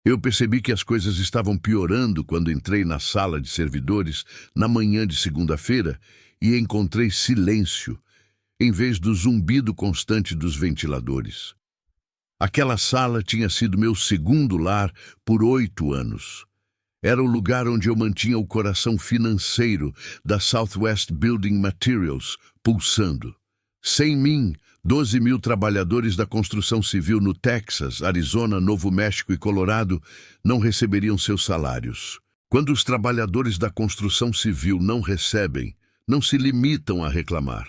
Eu percebi que as coisas estavam piorando quando entrei na sala de servidores na manhã de segunda-feira e encontrei silêncio, em vez do zumbido constante dos ventiladores. Aquela sala tinha sido meu segundo lar por 8 anos. Era o lugar onde eu mantinha o coração financeiro da Southwest Building Materials pulsando. Sem mim, 12 mil trabalhadores da construção civil no Texas, Arizona, Novo México e Colorado não receberiam seus salários. Quando os trabalhadores da construção civil não recebem, não se limitam a reclamar.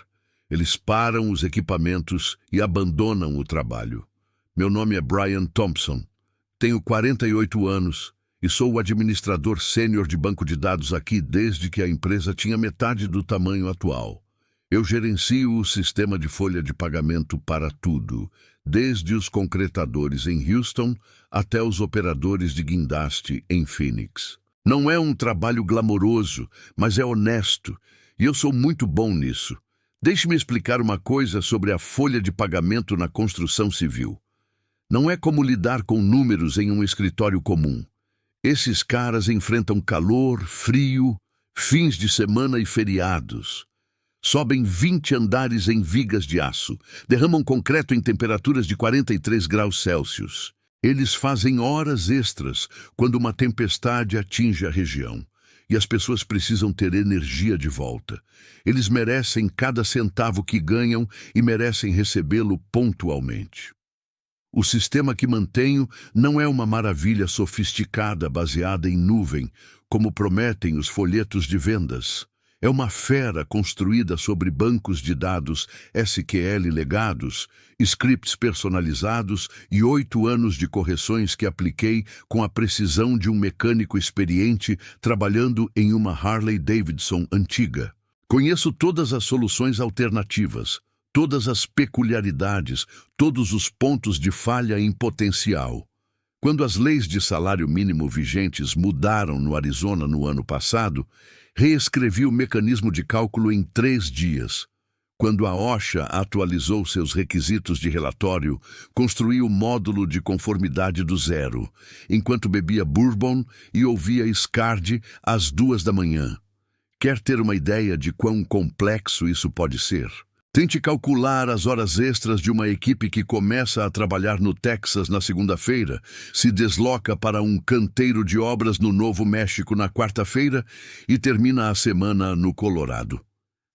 Eles param os equipamentos e abandonam o trabalho. Meu nome é Brian Thompson. Tenho 48 anos e sou o administrador sênior de banco de dados aqui desde que a empresa tinha metade do tamanho atual. Eu gerencio o sistema de folha de pagamento para tudo, desde os concretadores em Houston até os operadores de guindaste em Phoenix. Não é um trabalho glamouroso, mas é honesto, e eu sou muito bom nisso. Deixe-me explicar uma coisa sobre a folha de pagamento na construção civil. Não é como lidar com números em um escritório comum. Esses caras enfrentam calor, frio, fins de semana e feriados. Sobem 20 andares em vigas de aço, derramam concreto em temperaturas de 43 graus Celsius. Eles fazem horas extras quando uma tempestade atinge a região e as pessoas precisam ter energia de volta. Eles merecem cada centavo que ganham e merecem recebê-lo pontualmente. O sistema que mantenho não é uma maravilha sofisticada baseada em nuvem, como prometem os folhetos de vendas. É uma fera construída sobre bancos de dados SQL legados, scripts personalizados e 8 anos de correções que apliquei com a precisão de um mecânico experiente trabalhando em uma Harley Davidson antiga. Conheço todas as soluções alternativas, todas as peculiaridades, todos os pontos de falha em potencial. Quando as leis de salário mínimo vigentes mudaram no Arizona no ano passado, reescrevi o mecanismo de cálculo em 3 dias. Quando a OSHA atualizou seus requisitos de relatório, construí o módulo de conformidade do zero, enquanto bebia bourbon e ouvia Scardi às 2 da manhã. Quer ter uma ideia de quão complexo isso pode ser? Tente calcular as horas extras de uma equipe que começa a trabalhar no Texas na segunda-feira, se desloca para um canteiro de obras no Novo México na quarta-feira e termina a semana no Colorado.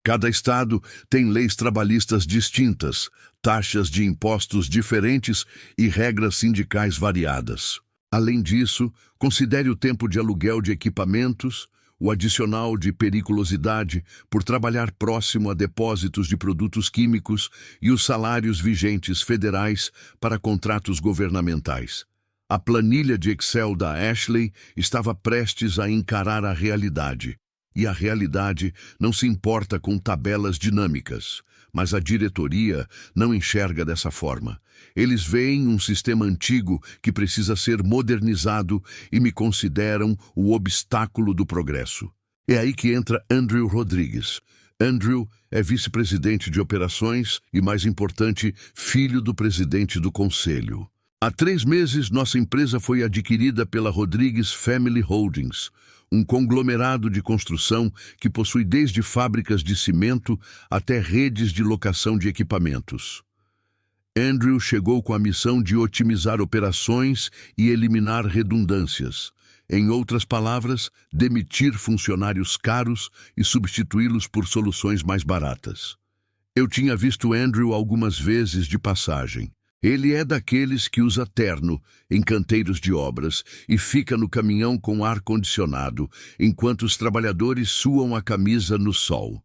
Cada estado tem leis trabalhistas distintas, taxas de impostos diferentes e regras sindicais variadas. Além disso, considere o tempo de aluguel de equipamentos, o adicional de periculosidade por trabalhar próximo a depósitos de produtos químicos e os salários vigentes federais para contratos governamentais. A planilha de Excel da Ashley estava prestes a encarar a realidade. E a realidade não se importa com tabelas dinâmicas, mas a diretoria não enxerga dessa forma. Eles veem um sistema antigo que precisa ser modernizado e me consideram o obstáculo do progresso. É aí que entra Andrew Rodrigues. Andrew é vice-presidente de operações e, mais importante, filho do presidente do conselho. Há 3 meses, nossa empresa foi adquirida pela Rodrigues Family Holdings, um conglomerado de construção que possui desde fábricas de cimento até redes de locação de equipamentos. Andrew chegou com a missão de otimizar operações e eliminar redundâncias. Em outras palavras, demitir funcionários caros e substituí-los por soluções mais baratas. Eu tinha visto Andrew algumas vezes de passagem. Ele é daqueles que usa terno em canteiros de obras e fica no caminhão com ar-condicionado, enquanto os trabalhadores suam a camisa no sol.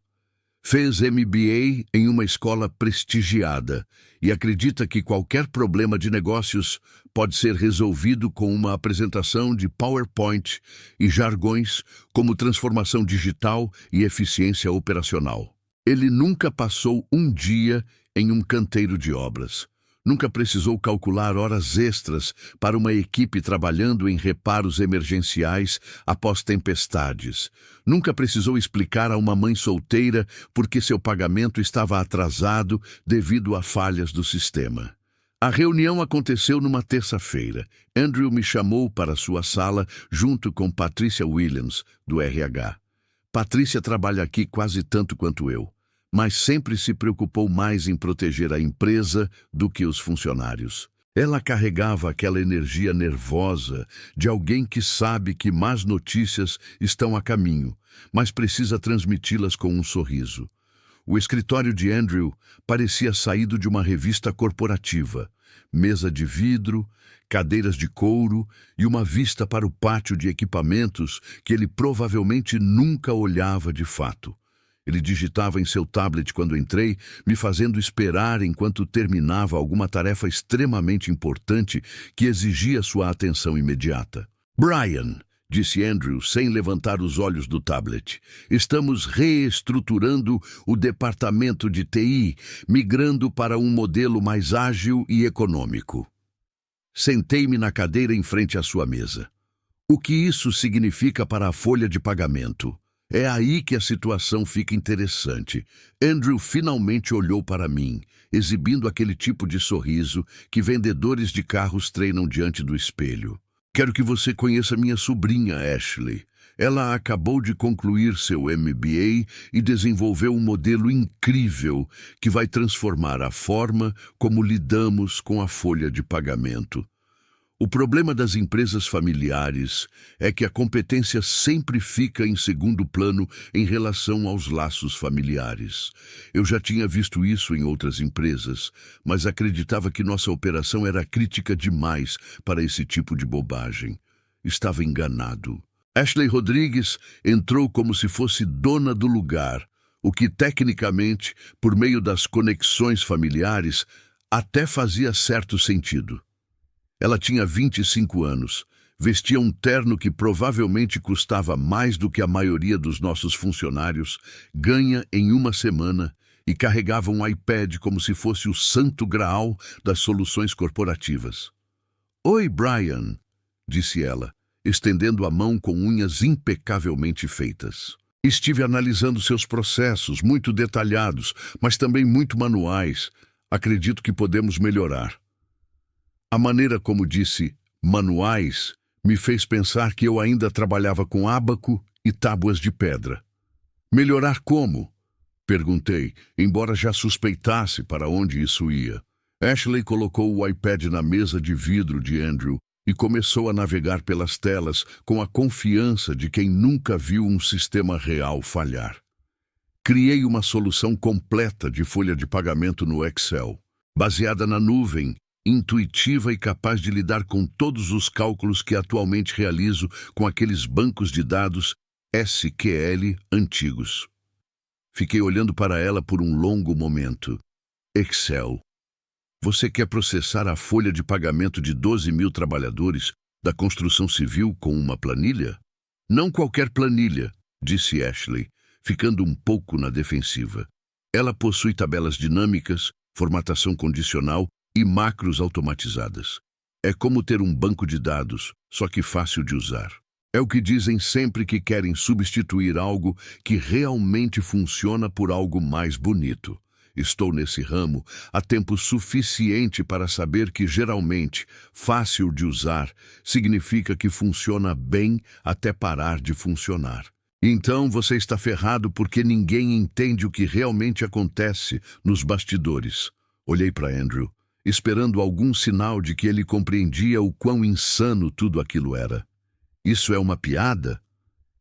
Fez MBA em uma escola prestigiada e acredita que qualquer problema de negócios pode ser resolvido com uma apresentação de PowerPoint e jargões como transformação digital e eficiência operacional. Ele nunca passou um dia em um canteiro de obras. Nunca precisou calcular horas extras para uma equipe trabalhando em reparos emergenciais após tempestades. Nunca precisou explicar a uma mãe solteira por que seu pagamento estava atrasado devido a falhas do sistema. A reunião aconteceu numa terça-feira. Andrew me chamou para sua sala junto com Patricia Williams, do RH. Patrícia trabalha aqui quase tanto quanto eu, mas sempre se preocupou mais em proteger a empresa do que os funcionários. Ela carregava aquela energia nervosa de alguém que sabe que más notícias estão a caminho, mas precisa transmiti-las com um sorriso. O escritório de Andrew parecia saído de uma revista corporativa. Mesa de vidro, cadeiras de couro e uma vista para o pátio de equipamentos que ele provavelmente nunca olhava de fato. Ele digitava em seu tablet quando entrei, me fazendo esperar enquanto terminava alguma tarefa extremamente importante que exigia sua atenção imediata. "Brian", disse Andrew, sem levantar os olhos do tablet, "estamos reestruturando o departamento de TI, migrando para um modelo mais ágil e econômico." Sentei-me na cadeira em frente à sua mesa. "O que isso significa para a folha de pagamento?" É aí que a situação fica interessante. Andrew finalmente olhou para mim, exibindo aquele tipo de sorriso que vendedores de carros treinam diante do espelho. "Quero que você conheça minha sobrinha, Ashley. Ela acabou de concluir seu MBA e desenvolveu um modelo incrível que vai transformar a forma como lidamos com a folha de pagamento." O problema das empresas familiares é que a competência sempre fica em segundo plano em relação aos laços familiares. Eu já tinha visto isso em outras empresas, mas acreditava que nossa operação era crítica demais para esse tipo de bobagem. Estava enganado. Ashley Rodrigues entrou como se fosse dona do lugar, o que tecnicamente, por meio das conexões familiares, até fazia certo sentido. Ela tinha 25 anos, vestia um terno que provavelmente custava mais do que a maioria dos nossos funcionários ganha em uma semana e carregava um iPad como se fosse o santo graal das soluções corporativas. "Oi, Brian", disse ela, estendendo a mão com unhas impecavelmente feitas. "Estive analisando seus processos, muito detalhados, mas também muito manuais. Acredito que podemos melhorar." A maneira como disse "manuais" me fez pensar que eu ainda trabalhava com ábaco e tábuas de pedra. "Melhorar como?" perguntei, embora já suspeitasse para onde isso ia. Ashley colocou o iPad na mesa de vidro de Andrew e começou a navegar pelas telas com a confiança de quem nunca viu um sistema real falhar. Criei uma solução completa de folha de pagamento no Excel, baseada na nuvem, intuitiva e capaz de lidar com todos os cálculos que atualmente realizo com aqueles bancos de dados SQL antigos. Fiquei olhando para ela por um longo momento. "Excel. Você quer processar a folha de pagamento de 12.000 trabalhadores da construção civil com uma planilha?" "Não qualquer planilha", disse Ashley, ficando um pouco na defensiva. "Ela possui tabelas dinâmicas, formatação condicional e macros automatizadas. É como ter um banco de dados, só que fácil de usar. É o que dizem sempre que querem substituir algo que realmente funciona por algo mais bonito. Estou nesse ramo há tempo suficiente para saber que, geralmente, fácil de usar significa que funciona bem até parar de funcionar. Então você está ferrado porque ninguém entende o que realmente acontece nos bastidores." Olhei para Andrew, esperando algum sinal de que ele compreendia o quão insano tudo aquilo era. "Isso é uma piada?"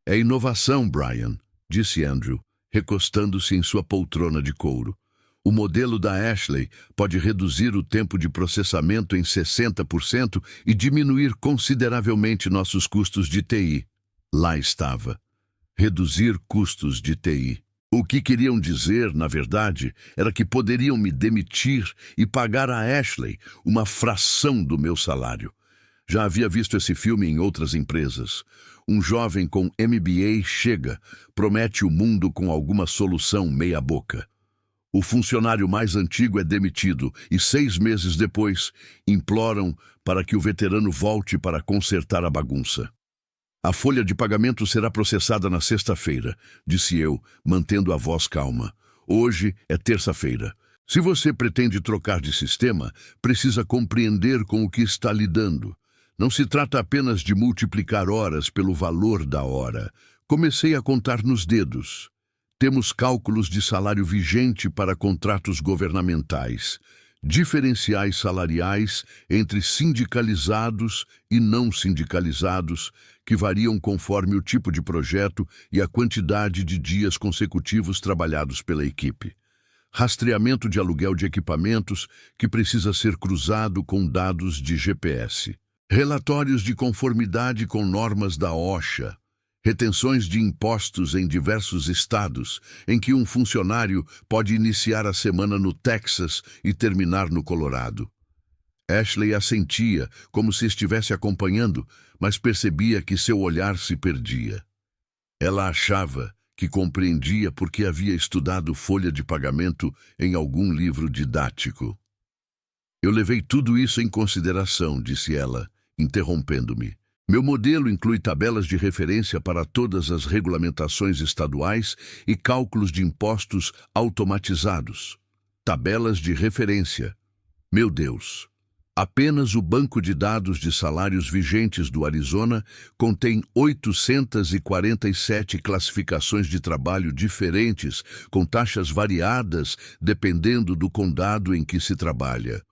"É inovação, Brian", disse Andrew, recostando-se em sua poltrona de couro. "O modelo da Ashley pode reduzir o tempo de processamento em 60% e diminuir consideravelmente nossos custos de TI." Lá estava. Reduzir custos de TI. O que queriam dizer, na verdade, era que poderiam me demitir e pagar a Ashley uma fração do meu salário. Já havia visto esse filme em outras empresas. Um jovem com MBA chega, promete o mundo com alguma solução meia-boca. O funcionário mais antigo é demitido e 6 meses depois imploram para que o veterano volte para consertar a bagunça. "A folha de pagamento será processada na sexta-feira", disse eu, mantendo a voz calma. "Hoje é terça-feira. Se você pretende trocar de sistema, precisa compreender com o que está lidando. Não se trata apenas de multiplicar horas pelo valor da hora. Comecei a contar nos dedos. Temos cálculos de salário vigente para contratos governamentais, diferenciais salariais entre sindicalizados e não sindicalizados, que variam conforme o tipo de projeto e a quantidade de dias consecutivos trabalhados pela equipe. Rastreamento de aluguel de equipamentos que precisa ser cruzado com dados de GPS. Relatórios de conformidade com normas da OSHA. Retenções de impostos em diversos estados, em que um funcionário pode iniciar a semana no Texas e terminar no Colorado. Ashley assentia, como se estivesse acompanhando, mas percebia que seu olhar se perdia. Ela achava que compreendia porque havia estudado folha de pagamento em algum livro didático. Eu levei tudo isso em consideração, disse ela, interrompendo-me. Meu modelo inclui tabelas de referência para todas as regulamentações estaduais e cálculos de impostos automatizados. Tabelas de referência. Meu Deus! Apenas o banco de dados de salários vigentes do Arizona contém 847 classificações de trabalho diferentes, com taxas variadas dependendo do condado em que se trabalha.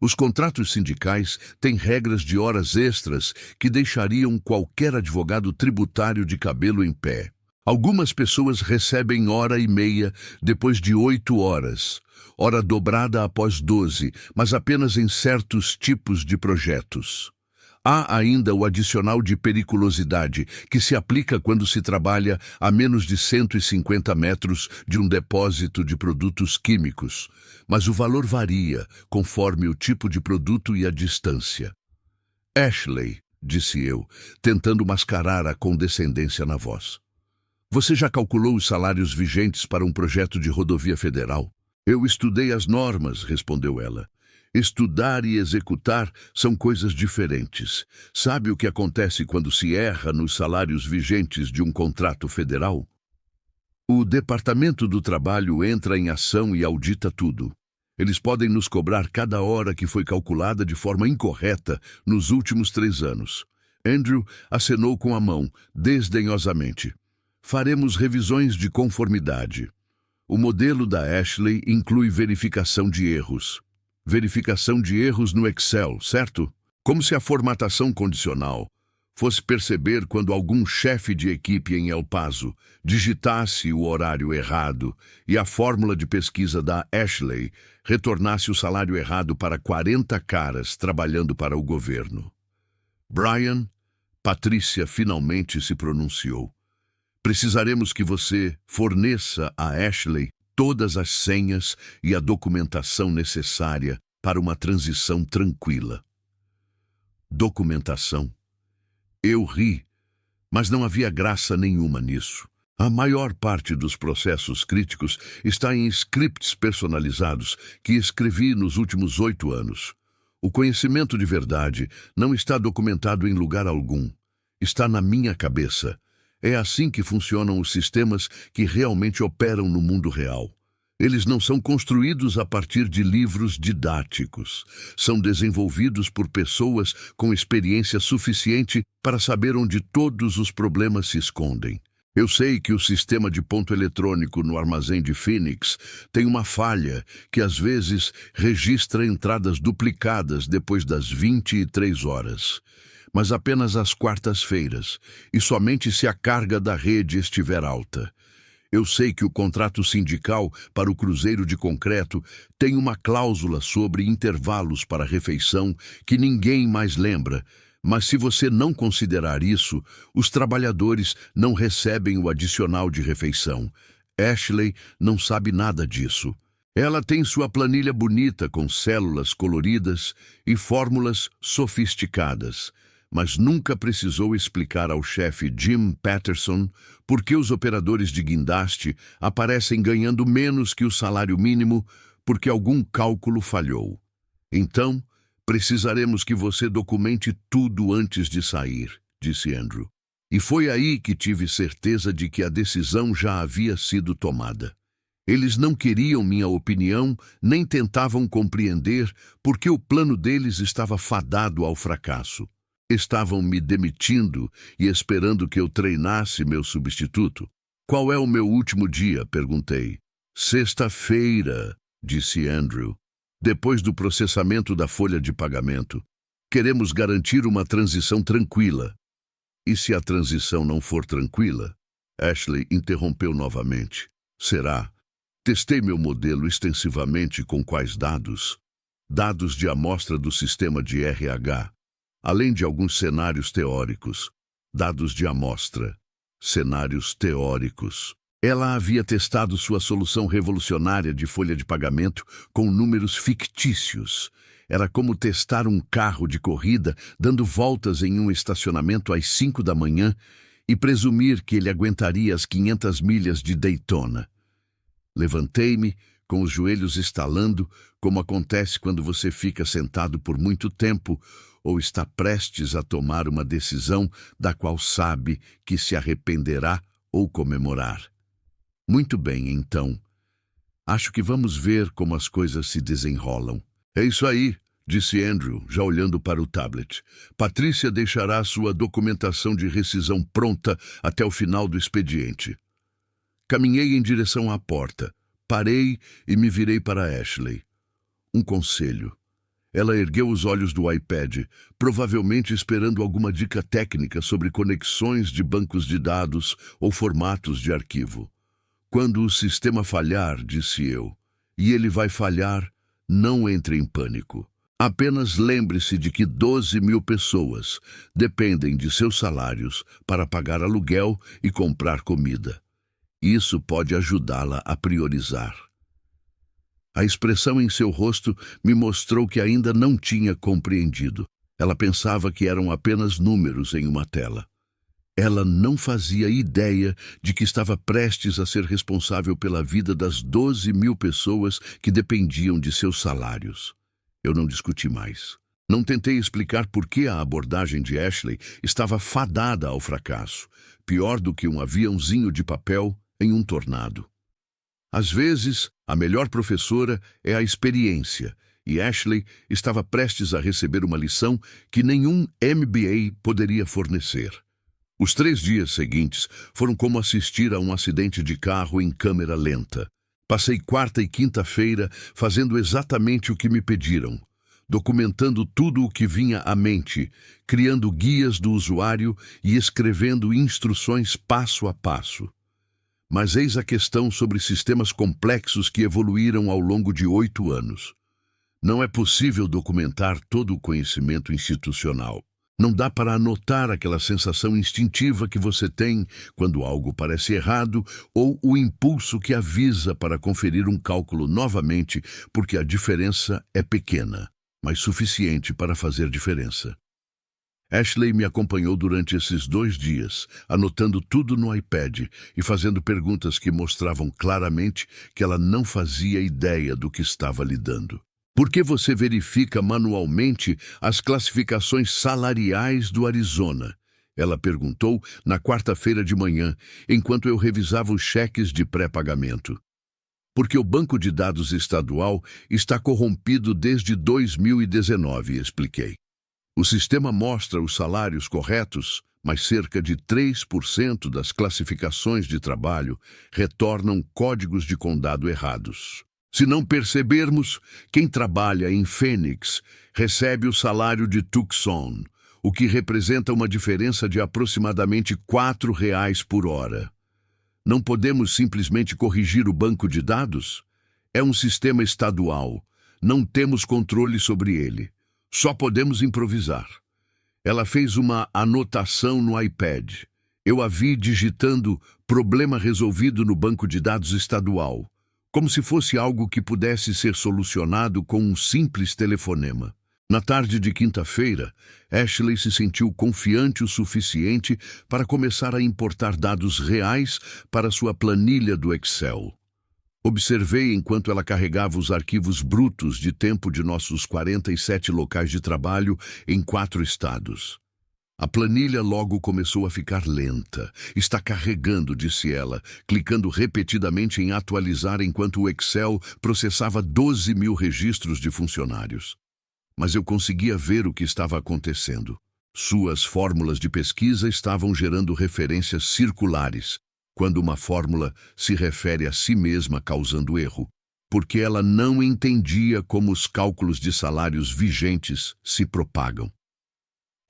Os contratos sindicais têm regras de horas extras que deixariam qualquer advogado tributário de cabelo em pé. Algumas pessoas recebem hora e meia depois de 8 horas, hora dobrada após 12, mas apenas em certos tipos de projetos. Há ainda o adicional de periculosidade, que se aplica quando se trabalha a menos de 150 metros de um depósito de produtos químicos, mas o valor varia conforme o tipo de produto e a distância. Ashley, disse eu, tentando mascarar a condescendência na voz. Você já calculou os salários vigentes para um projeto de rodovia federal? Eu estudei as normas, respondeu ela. Estudar e executar são coisas diferentes. Sabe o que acontece quando se erra nos salários vigentes de um contrato federal? O Departamento do Trabalho entra em ação e audita tudo. Eles podem nos cobrar cada hora que foi calculada de forma incorreta nos últimos 3 anos. Andrew acenou com a mão, desdenhosamente. Faremos revisões de conformidade. O modelo da Ashley inclui verificação de erros. Verificação de erros no Excel, certo? Como se a formatação condicional fosse perceber quando algum chefe de equipe em El Paso digitasse o horário errado e a fórmula de pesquisa da Ashley retornasse o salário errado para 40 caras trabalhando para o governo. Brian, Patrícia finalmente se pronunciou. Precisaremos que você forneça a Ashley todas as senhas e a documentação necessária para uma transição tranquila. Documentação. Eu ri, mas não havia graça nenhuma nisso. A maior parte dos processos críticos está em scripts personalizados que escrevi nos últimos 8 anos. O conhecimento de verdade não está documentado em lugar algum. Está na minha cabeça. É assim que funcionam os sistemas que realmente operam no mundo real. Eles não são construídos a partir de livros didáticos. São desenvolvidos por pessoas com experiência suficiente para saber onde todos os problemas se escondem. Eu sei que o sistema de ponto eletrônico no armazém de Phoenix tem uma falha que às vezes registra entradas duplicadas depois das 23 horas. Mas apenas às quartas-feiras, e somente se a carga da rede estiver alta. Eu sei que o contrato sindical para o cruzeiro de concreto tem uma cláusula sobre intervalos para refeição que ninguém mais lembra, mas se você não considerar isso, os trabalhadores não recebem o adicional de refeição. Ashley não sabe nada disso. Ela tem sua planilha bonita com células coloridas e fórmulas sofisticadas, mas nunca precisou explicar ao chefe Jim Patterson por que os operadores de guindaste aparecem ganhando menos que o salário mínimo porque algum cálculo falhou. Então, precisaremos que você documente tudo antes de sair, disse Andrew. E foi aí que tive certeza de que a decisão já havia sido tomada. Eles não queriam minha opinião, nem tentavam compreender por que o plano deles estava fadado ao fracasso. Estavam me demitindo e esperando que eu treinasse meu substituto. Qual é o meu último dia? Perguntei. Sexta-feira, disse Andrew. Depois do processamento da folha de pagamento. Queremos garantir uma transição tranquila. E se a transição não for tranquila? Ashley interrompeu novamente. Será? Testei meu modelo extensivamente com quais dados? Dados de amostra do sistema de RH, além de alguns cenários teóricos. Dados de amostra. Cenários teóricos. Ela havia testado sua solução revolucionária de folha de pagamento com números fictícios. Era como testar um carro de corrida dando voltas em um estacionamento às 5 da manhã e presumir que ele aguentaria as 500 milhas de Daytona. Levantei-me, com os joelhos estalando, como acontece quando você fica sentado por muito tempo ou está prestes a tomar uma decisão da qual sabe que se arrependerá ou comemorar. Muito bem, então. Acho que vamos ver como as coisas se desenrolam. É isso aí, disse Andrew, já olhando para o tablet. Patrícia deixará sua documentação de rescisão pronta até o final do expediente. Caminhei em direção à porta. Parei e me virei para Ashley. Um conselho. Ela ergueu os olhos do iPad, provavelmente esperando alguma dica técnica sobre conexões de bancos de dados ou formatos de arquivo. Quando o sistema falhar, disse eu, e ele vai falhar, não entre em pânico. Apenas lembre-se de que 12.000 pessoas dependem de seus salários para pagar aluguel e comprar comida. Isso pode ajudá-la a priorizar. A expressão em seu rosto me mostrou que ainda não tinha compreendido. Ela pensava que eram apenas números em uma tela. Ela não fazia ideia de que estava prestes a ser responsável pela vida das 12.000 pessoas que dependiam de seus salários. Eu não discuti mais. Não tentei explicar por que a abordagem de Ashley estava fadada ao fracasso, pior do que um aviãozinho de papel em um tornado. Às vezes, a melhor professora é a experiência, e Ashley estava prestes a receber uma lição que nenhum MBA poderia fornecer. Os 3 dias seguintes foram como assistir a um acidente de carro em câmera lenta. Passei quarta e quinta-feira fazendo exatamente o que me pediram, documentando tudo o que vinha à mente, criando guias do usuário e escrevendo instruções passo a passo. Mas eis a questão sobre sistemas complexos que evoluíram ao longo de 8 anos. Não é possível documentar todo o conhecimento institucional. Não dá para anotar aquela sensação instintiva que você tem quando algo parece errado ou o impulso que avisa para conferir um cálculo novamente porque a diferença é pequena, mas suficiente para fazer diferença. Ashley me acompanhou durante esses 2 dias, anotando tudo no iPad e fazendo perguntas que mostravam claramente que ela não fazia ideia do que estava lidando. Por que você verifica manualmente as classificações salariais do Arizona? Ela perguntou na quarta-feira de manhã, enquanto eu revisava os cheques de pré-pagamento. Porque o banco de dados estadual está corrompido desde 2019, expliquei. O sistema mostra os salários corretos, mas cerca de 3% das classificações de trabalho retornam códigos de condado errados. Se não percebermos, quem trabalha em Phoenix recebe o salário de Tucson, o que representa uma diferença de aproximadamente R$ 4 por hora. Não podemos simplesmente corrigir o banco de dados? É um sistema estadual. Não temos controle sobre ele. Só podemos improvisar. Ela fez uma anotação no iPad. Eu a vi digitando "problema resolvido no banco de dados estadual", como se fosse algo que pudesse ser solucionado com um simples telefonema. Na tarde de quinta-feira, Ashley se sentiu confiante o suficiente para começar a importar dados reais para sua planilha do Excel. Observei enquanto ela carregava os arquivos brutos de tempo de nossos 47 locais de trabalho em 4 estados. A planilha logo começou a ficar lenta. Está carregando, disse ela, clicando repetidamente em atualizar enquanto o Excel processava 12.000 registros de funcionários. Mas eu conseguia ver o que estava acontecendo. Suas fórmulas de pesquisa estavam gerando referências circulares, quando uma fórmula se refere a si mesma causando erro, porque ela não entendia como os cálculos de salários vigentes se propagam.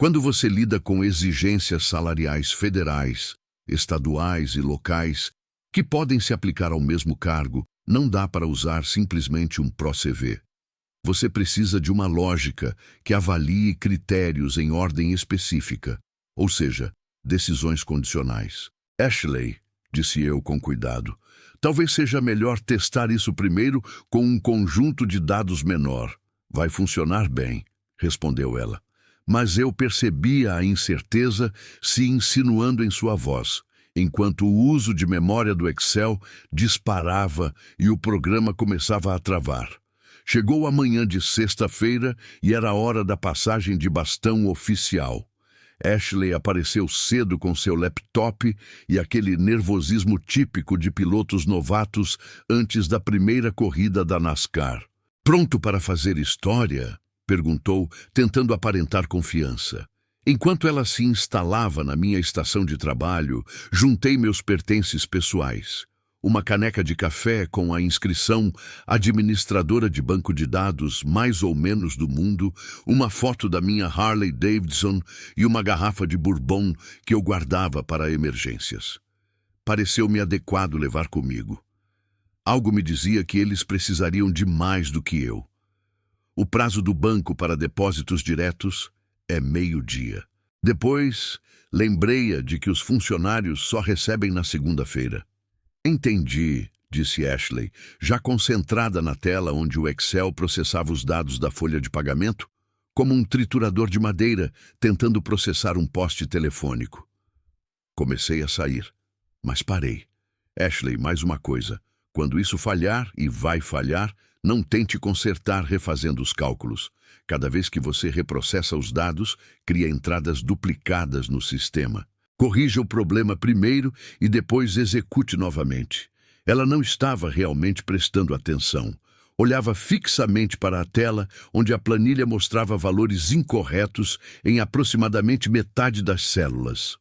Quando você lida com exigências salariais federais, estaduais e locais, que podem se aplicar ao mesmo cargo, não dá para usar simplesmente um ProCV. Você precisa de uma lógica que avalie critérios em ordem específica, ou seja, decisões condicionais. Ashley, disse eu com cuidado, talvez seja melhor testar isso primeiro com um conjunto de dados menor. Vai funcionar bem, respondeu ela. Mas eu percebia a incerteza se insinuando em sua voz, enquanto o uso de memória do Excel disparava e o programa começava a travar. Chegou a manhã de sexta-feira e era a hora da passagem de bastão oficial. Ashley apareceu cedo com seu laptop e aquele nervosismo típico de pilotos novatos antes da primeira corrida da NASCAR. Pronto para fazer história? Perguntou, tentando aparentar confiança. Enquanto ela se instalava na minha estação de trabalho, juntei meus pertences pessoais. Uma caneca de café com a inscrição administradora de banco de dados mais ou menos do mundo, uma foto da minha Harley Davidson e uma garrafa de bourbon que eu guardava para emergências. Pareceu-me adequado levar comigo. Algo me dizia que eles precisariam de mais do que eu. O prazo do banco para depósitos diretos é meio-dia. Depois, lembrei-a de que os funcionários só recebem na segunda-feira. Entendi, disse Ashley, já concentrada na tela onde o Excel processava os dados da folha de pagamento, como um triturador de madeira tentando processar um poste telefônico. Comecei a sair, mas parei. Ashley, mais uma coisa. Quando isso falhar, e vai falhar, não tente consertar refazendo os cálculos. Cada vez que você reprocessa os dados, cria entradas duplicadas no sistema. Corrija o problema primeiro e depois execute novamente. Ela não estava realmente prestando atenção. Olhava fixamente para a tela, onde a planilha mostrava valores incorretos em aproximadamente metade das células.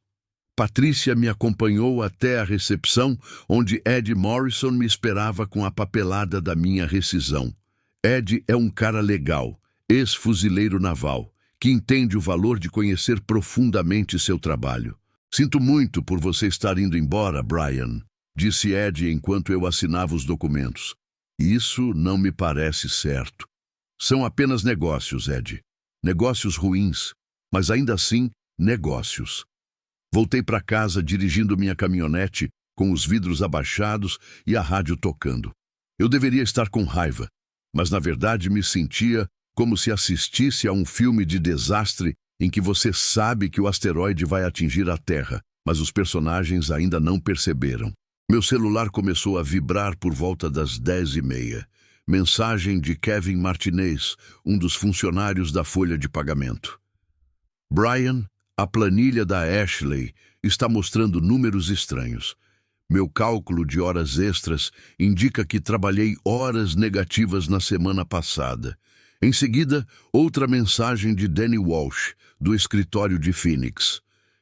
Patrícia me acompanhou até a recepção, onde Ed Morrison me esperava com a papelada da minha rescisão. Ed é um cara legal, ex-fuzileiro naval, que entende o valor de conhecer profundamente seu trabalho. Sinto muito por você estar indo embora, Brian, disse Ed enquanto eu assinava os documentos. Isso não me parece certo. São apenas negócios, Ed. Negócios ruins, mas ainda assim, negócios. Voltei para casa dirigindo minha caminhonete, com os vidros abaixados e a rádio tocando. Eu deveria estar com raiva, mas na verdade me sentia como se assistisse a um filme de desastre em que você sabe que o asteroide vai atingir a Terra, mas os personagens ainda não perceberam. Meu celular começou a vibrar por volta das 10h30. Mensagem de Kevin Martinez, um dos funcionários da folha de pagamento. Brian, a planilha da Ashley está mostrando números estranhos. Meu cálculo de horas extras indica que trabalhei horas negativas na semana passada. Em seguida, outra mensagem de Danny Walsh, do escritório de Phoenix.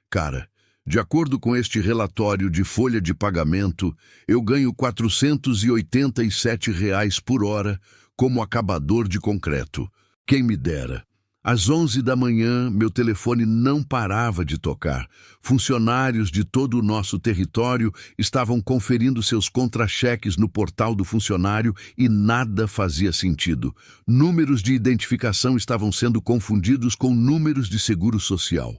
Cara, de acordo com este relatório de folha de pagamento, eu ganho R$ 487 por hora como acabador de concreto. Quem me dera. Às 11 da manhã, meu telefone não parava de tocar. Funcionários de todo o nosso território estavam conferindo seus contra-cheques no portal do funcionário e nada fazia sentido. Números de identificação estavam sendo confundidos com números de seguro social.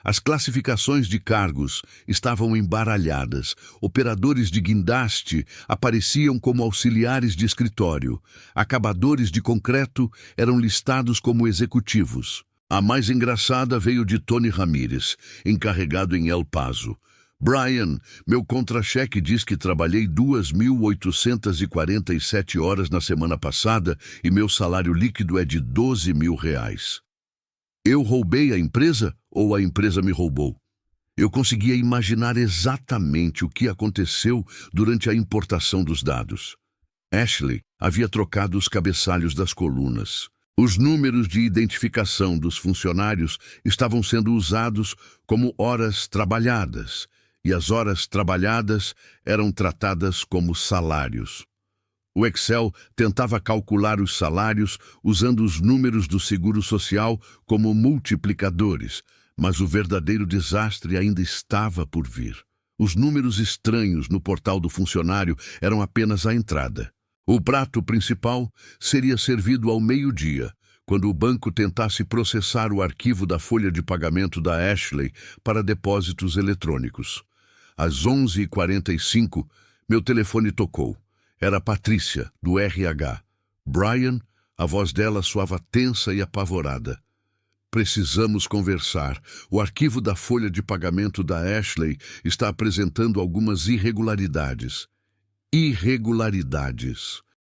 As classificações de cargos estavam embaralhadas. Operadores de guindaste apareciam como auxiliares de escritório. Acabadores de concreto eram listados como executivos. A mais engraçada veio de Tony Ramírez, encarregado em El Paso. Brian, meu contra-cheque diz que trabalhei 2.847 horas na semana passada e meu salário líquido é de R$ 12.000. Eu roubei a empresa ou a empresa me roubou? Eu conseguia imaginar exatamente o que aconteceu durante a importação dos dados. Ashley havia trocado os cabeçalhos das colunas. Os números de identificação dos funcionários estavam sendo usados como horas trabalhadas, e as horas trabalhadas eram tratadas como salários. O Excel tentava calcular os salários usando os números do seguro social como multiplicadores, mas o verdadeiro desastre ainda estava por vir. Os números estranhos no portal do funcionário eram apenas a entrada. O prato principal seria servido ao meio-dia, quando o banco tentasse processar o arquivo da folha de pagamento da Ashley para depósitos eletrônicos. Às 11h45, meu telefone tocou. Era Patrícia, do RH. Brian, a voz dela soava tensa e apavorada. Precisamos conversar. O arquivo da folha de pagamento da Ashley está apresentando algumas irregularidades.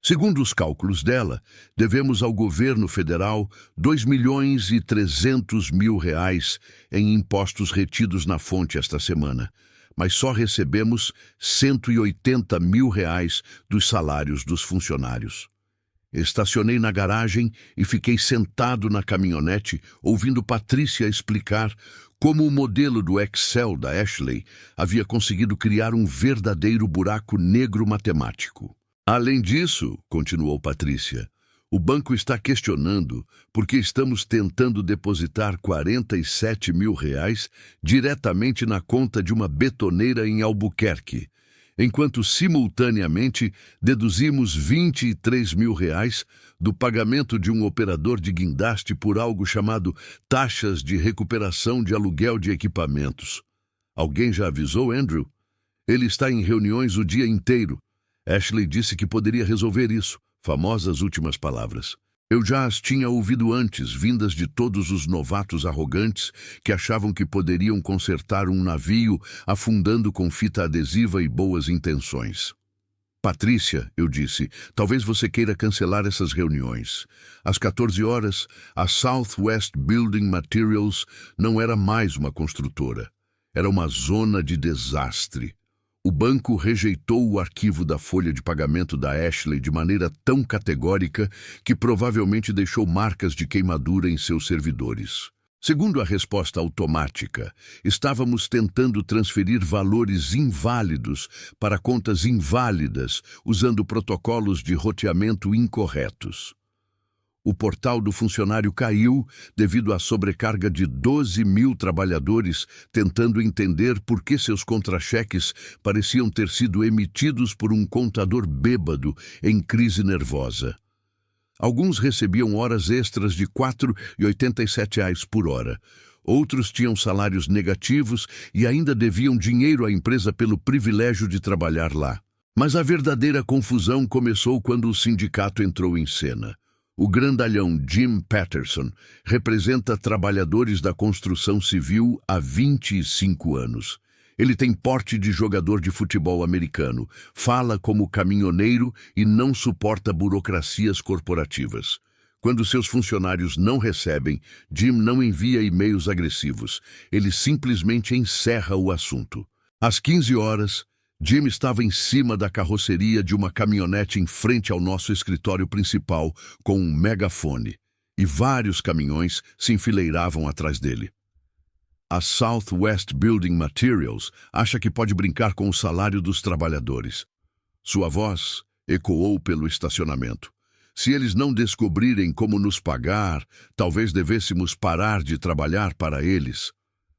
Segundo os cálculos dela, devemos ao governo federal R$ 2.300.000 em impostos retidos na fonte esta semana, mas só recebemos R$ 180.000 dos salários dos funcionários. Estacionei na garagem e fiquei sentado na caminhonete, ouvindo Patrícia explicar como o modelo do Excel da Ashley havia conseguido criar um verdadeiro buraco negro matemático. Além disso, continuou Patrícia, o banco está questionando porque estamos tentando depositar R$ 47.000 diretamente na conta de uma betoneira em Albuquerque, enquanto simultaneamente deduzimos R$ 23.000 do pagamento de um operador de guindaste por algo chamado taxas de recuperação de aluguel de equipamentos. Alguém já avisou Andrew? Ele está em reuniões o dia inteiro. Ashley disse que poderia resolver isso. Famosas últimas palavras. Eu já as tinha ouvido antes, vindas de todos os novatos arrogantes que achavam que poderiam consertar um navio afundando com fita adesiva e boas intenções. Patrícia, eu disse, talvez você queira cancelar essas reuniões. Às 14 horas, a Southwest Building Materials não era mais uma construtora. Era uma zona de desastre. O banco rejeitou o arquivo da folha de pagamento da Ashley de maneira tão categórica que provavelmente deixou marcas de queimadura em seus servidores. Segundo a resposta automática, estávamos tentando transferir valores inválidos para contas inválidas usando protocolos de roteamento incorretos. O portal do funcionário caiu devido à sobrecarga de 12.000 trabalhadores tentando entender por que seus contra-cheques pareciam ter sido emitidos por um contador bêbado em crise nervosa. Alguns recebiam horas extras de R$ 4,87 por hora. Outros tinham salários negativos e ainda deviam dinheiro à empresa pelo privilégio de trabalhar lá. Mas a verdadeira confusão começou quando o sindicato entrou em cena. O grandalhão Jim Patterson representa trabalhadores da construção civil há 25 anos. Ele tem porte de jogador de futebol americano, fala como caminhoneiro e não suporta burocracias corporativas. Quando seus funcionários não recebem, Jim não envia e-mails agressivos. Ele simplesmente encerra o assunto. Às 15 horas, Jim estava em cima da carroceria de uma caminhonete em frente ao nosso escritório principal com um megafone, e vários caminhões se enfileiravam atrás dele. A Southwest Building Materials acha que pode brincar com o salário dos trabalhadores. Sua voz ecoou pelo estacionamento. Se eles não descobrirem como nos pagar, talvez devêssemos parar de trabalhar para eles.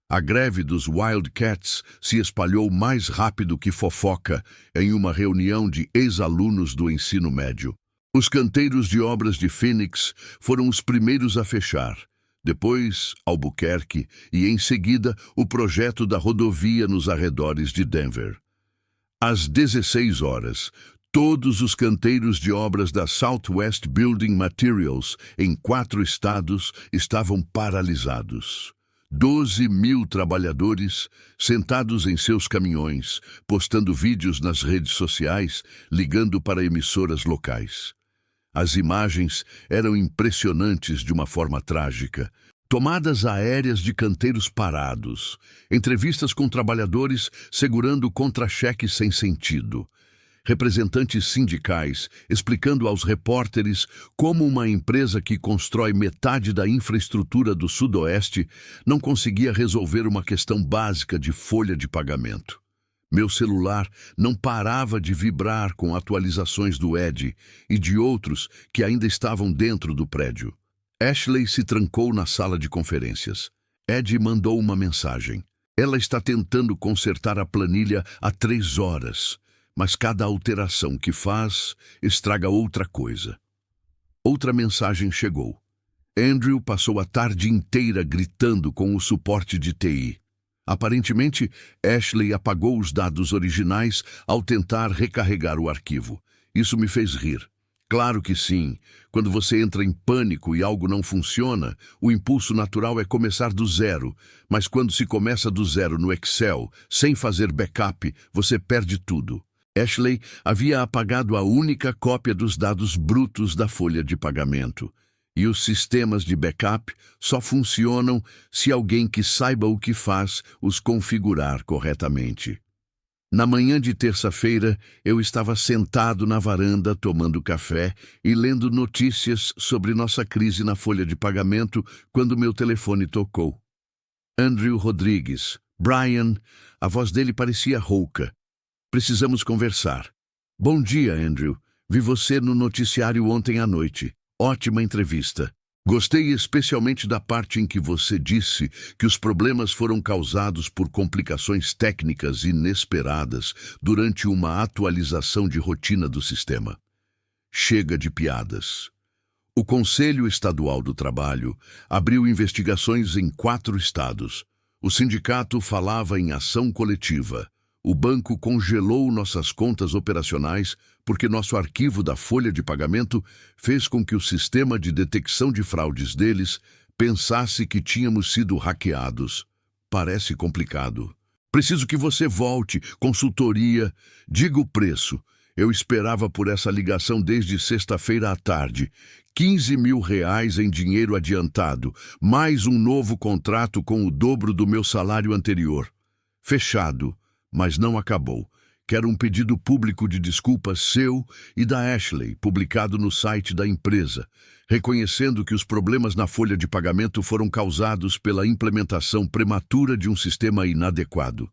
A greve dos Wildcats se espalhou mais rápido que fofoca em uma reunião de ex-alunos do ensino médio. Os canteiros de obras de Phoenix foram os primeiros a fechar. Depois, Albuquerque e, em seguida, o projeto da rodovia nos arredores de Denver. Às 16 horas, todos os canteiros de obras da Southwest Building Materials em 4 estados estavam paralisados. 12.000 trabalhadores sentados em seus caminhões, postando vídeos nas redes sociais, ligando para emissoras locais. As imagens eram impressionantes de uma forma trágica. Tomadas aéreas de canteiros parados, entrevistas com trabalhadores segurando contra-cheques sem sentido, representantes sindicais explicando aos repórteres como uma empresa que constrói metade da infraestrutura do Sudoeste não conseguia resolver uma questão básica de folha de pagamento. Meu celular não parava de vibrar com atualizações do Ed e de outros que ainda estavam dentro do prédio. Ashley se trancou na sala de conferências. Ed mandou uma mensagem. Ela está tentando consertar a planilha há 3 horas, mas cada alteração que faz estraga outra coisa. Outra mensagem chegou. Andrew passou a tarde inteira gritando com o suporte de TI. Aparentemente, Ashley apagou os dados originais ao tentar recarregar o arquivo. Isso me fez rir. Claro que sim. Quando você entra em pânico e algo não funciona, o impulso natural é começar do zero. Mas quando se começa do zero no Excel, sem fazer backup, você perde tudo. Ashley havia apagado a única cópia dos dados brutos da folha de pagamento. E os sistemas de backup só funcionam se alguém que saiba o que faz os configurar corretamente. Na manhã de terça-feira, eu estava sentado na varanda tomando café e lendo notícias sobre nossa crise na folha de pagamento quando meu telefone tocou. Andrew Rodrigues. Brian, a voz dele parecia rouca. Precisamos conversar. Bom dia, Andrew. Vi você no noticiário ontem à noite. Ótima entrevista. Gostei especialmente da parte em que você disse que os problemas foram causados por complicações técnicas inesperadas durante uma atualização de rotina do sistema. Chega de piadas. O Conselho Estadual do Trabalho abriu investigações em 4 estados. O sindicato falava em ação coletiva. O banco congelou nossas contas operacionais porque nosso arquivo da folha de pagamento fez com que o sistema de detecção de fraudes deles pensasse que tínhamos sido hackeados. Parece complicado. Preciso que você volte, consultoria, diga o preço. Eu esperava por essa ligação desde sexta-feira à tarde. R$ 15.000 em dinheiro adiantado, mais um novo contrato com o dobro do meu salário anterior. Fechado. Mas não acabou. Quero um pedido público de desculpas seu e da Ashley, publicado no site da empresa, reconhecendo que os problemas na folha de pagamento foram causados pela implementação prematura de um sistema inadequado.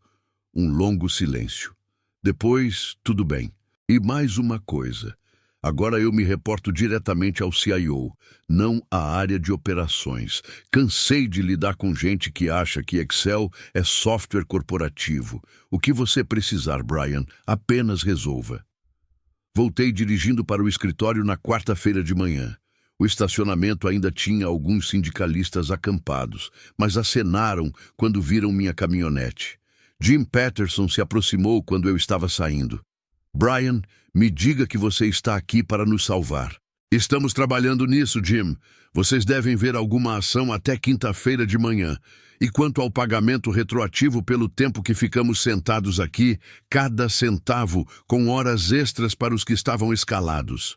Um longo silêncio. Depois, tudo bem. E mais uma coisa. Agora eu me reporto diretamente ao CIO, não à área de operações. Cansei de lidar com gente que acha que Excel é software corporativo. O que você precisar, Brian, apenas resolva. Voltei dirigindo para o escritório na quarta-feira de manhã. O estacionamento ainda tinha alguns sindicalistas acampados, mas acenaram quando viram minha caminhonete. Jim Patterson se aproximou quando eu estava saindo. Brian, me diga que você está aqui para nos salvar. Estamos trabalhando nisso, Jim. Vocês devem ver alguma ação até quinta-feira de manhã. E quanto ao pagamento retroativo pelo tempo que ficamos sentados aqui, cada centavo com horas extras para os que estavam escalados.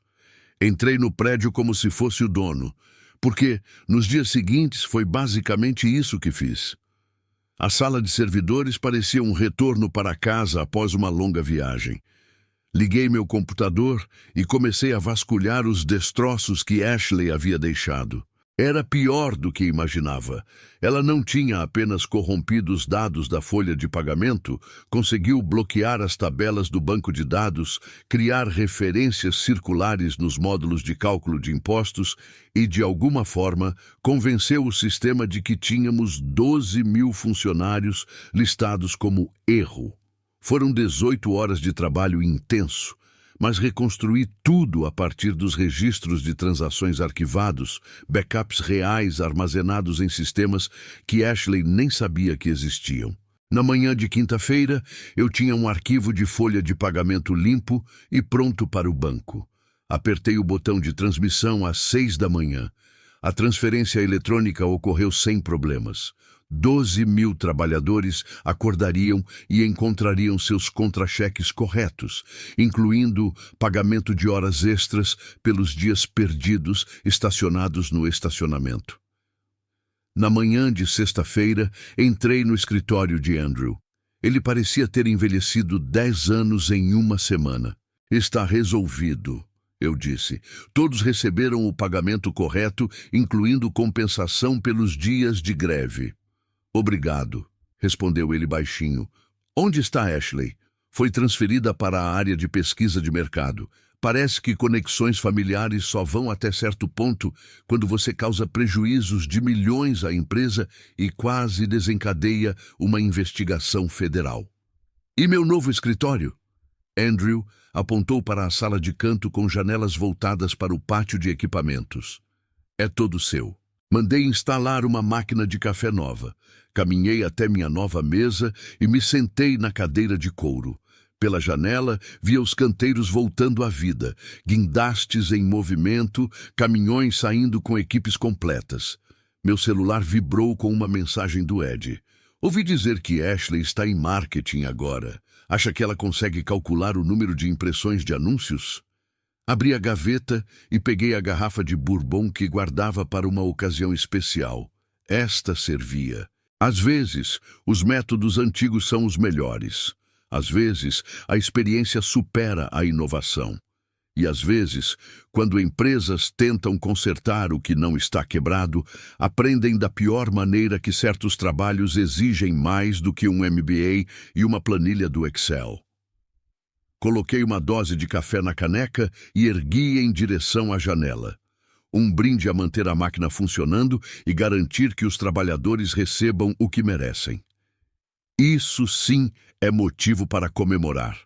Entrei no prédio como se fosse o dono, porque nos dias seguintes foi basicamente isso que fiz. A sala de servidores parecia um retorno para casa após uma longa viagem. Liguei meu computador e comecei a vasculhar os destroços que Ashley havia deixado. Era pior do que imaginava. Ela não tinha apenas corrompido os dados da folha de pagamento, conseguiu bloquear as tabelas do banco de dados, criar referências circulares nos módulos de cálculo de impostos e, de alguma forma, convenceu o sistema de que tínhamos 12.000 funcionários listados como erro. Foram 18 horas de trabalho intenso, mas reconstruí tudo a partir dos registros de transações arquivados, backups reais armazenados em sistemas que Ashley nem sabia que existiam. Na manhã de quinta-feira, eu tinha um arquivo de folha de pagamento limpo e pronto para o banco. Apertei o botão de transmissão às 6 da manhã. A transferência eletrônica ocorreu sem problemas. 12.000 trabalhadores acordariam e encontrariam seus contra-cheques corretos, incluindo pagamento de horas extras pelos dias perdidos estacionados no estacionamento. Na manhã de sexta-feira, entrei no escritório de Andrew. Ele parecia ter envelhecido 10 anos em uma semana. Está resolvido, eu disse. Todos receberam o pagamento correto, incluindo compensação pelos dias de greve. Obrigado, respondeu ele baixinho. Onde está Ashley? Foi transferida para a área de pesquisa de mercado. Parece que conexões familiares só vão até certo ponto quando você causa prejuízos de milhões à empresa e quase desencadeia uma investigação federal. E meu novo escritório? Andrew apontou para a sala de canto com janelas voltadas para o pátio de equipamentos. É todo seu. Mandei instalar uma máquina de café nova. Caminhei até minha nova mesa e me sentei na cadeira de couro. Pela janela, via os canteiros voltando à vida, guindastes em movimento, caminhões saindo com equipes completas. Meu celular vibrou com uma mensagem do Ed. Ouvi dizer que Ashley está em marketing agora. Acha que ela consegue calcular o número de impressões de anúncios? Abri a gaveta e peguei a garrafa de bourbon que guardava para uma ocasião especial. Esta servia. Às vezes, os métodos antigos são os melhores. Às vezes, a experiência supera a inovação. E às vezes, quando empresas tentam consertar o que não está quebrado, aprendem da pior maneira que certos trabalhos exigem mais do que um MBA e uma planilha do Excel. Coloquei uma dose de café na caneca e ergui em direção à janela. Um brinde a manter a máquina funcionando e garantir que os trabalhadores recebam o que merecem. Isso sim é motivo para comemorar.